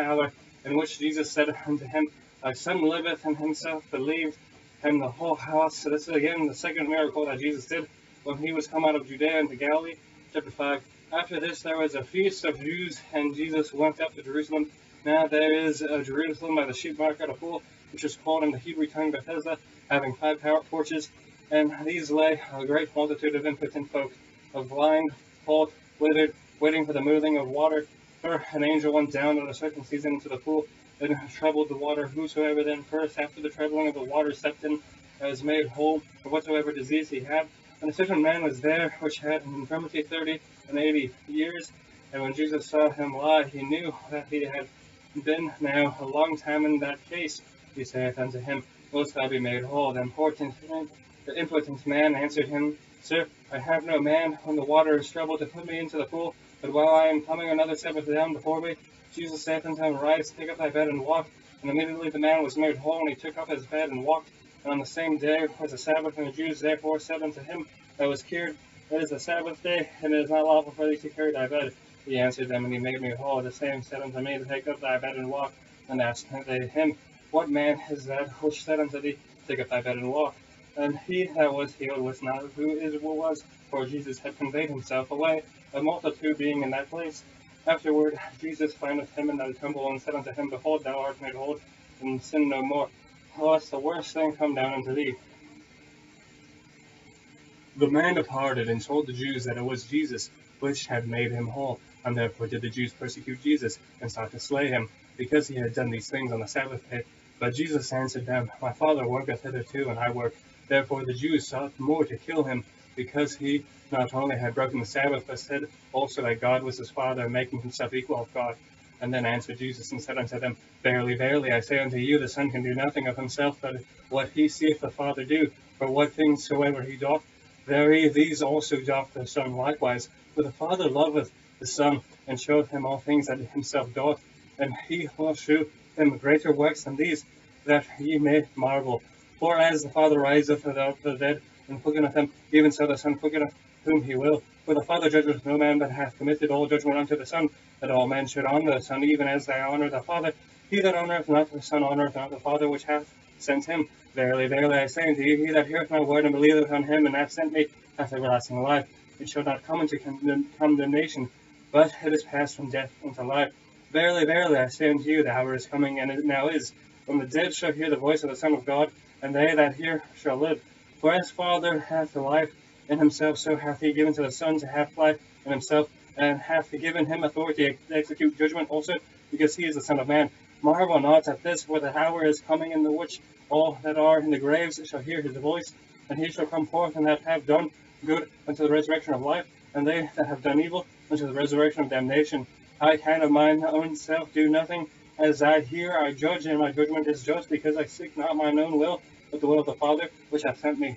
hour, in which Jesus said unto him, Thy son liveth, and himself believed, and the whole house. So this is again the second miracle that Jesus did when he was come out of Judea into Galilee. Chapter 5. After this there was a feast of Jews, and Jesus went up to Jerusalem. Now there is a Jerusalem by the sheep market a pool, which is called in the Hebrew tongue Bethesda, having 5 porches, and these lay a great multitude of impotent folk, of blind, halt, withered, waiting for the moving of water. For an angel went down at a certain season into the pool, and troubled the water. Whosoever then first, after the troubling of the water, stepped in, was made whole of whatsoever disease he had. And a certain man was there, which had an infirmity 30 and 80 years. And when Jesus saw him lie, he knew that he had been now a long time in that case. He saith unto him, Wilt thou be made whole? The impotent man answered him, Sir, I have no man when the water is troubled to put me into the pool, but while I am coming, another steppeth down before me. Jesus saith unto him, Rise, take up thy bed, and walk. And immediately the man was made whole, and he took up his bed and walked. And on the same day was the Sabbath, and the Jews therefore said unto him that was cured, It is the Sabbath day, and it is not lawful for thee to carry thy bed. He answered them, and he made me whole. The same said unto me, Take up thy bed and walk. And asked they him, What man is that which said unto thee, Take up thy bed and walk? And he that was healed was not who Israel was, for Jesus had conveyed himself away, a multitude being in that place. Afterward Jesus findeth him in the temple, and said unto him, Behold, thou art made whole, and sin no more, lest the worst thing come down unto thee. The man departed and told the Jews that it was Jesus which had made him whole, and therefore did the Jews persecute Jesus, and sought to slay him, because he had done these things on the Sabbath day. But Jesus answered them, My Father worketh hitherto, and I work. Therefore the Jews sought more to kill him, because he not only had broken the Sabbath, but said also that God was his Father, making himself equal with God. And then answered Jesus and said unto them, Verily, verily, I say unto you, the Son can do nothing of himself, but what he seeth the Father do. For what things soever he doth, very these also doth the Son likewise. For the Father loveth the Son, and showeth him all things that himself doth. And he will shew him greater works than these, that ye may marvel. For as the Father riseth up the dead, and quickeneth them, even so the Son quickeneth whom he will. For the Father judgeth no man, but hath committed all judgment unto the Son, that all men should honour the Son, even as they honour the Father. He that honoureth not the Son honoureth not the Father which hath sent him. Verily, verily, I say unto you, he that heareth my word and believeth on him and hath sent me hath everlasting life. It shall not come into condemnation, but it is passed from death into life. Verily, verily, I say unto you, the hour is coming, and it now is, when the dead shall hear the voice of the Son of God, and they that hear shall live. For as Father hath the life in himself, so hath he given to the Son to have life in himself, and hath given him authority to execute judgment also, because he is the Son of Man. Marvel not at this, for the hour is coming, in the which all that are in the graves shall hear his voice, and he shall come forth, and that have done good unto the resurrection of life, and they that have done evil unto the resurrection of damnation. I can of mine own self do nothing. As I hear, I judge, and my judgment is just, because I seek not mine own will, but the will of the Father which hath sent me.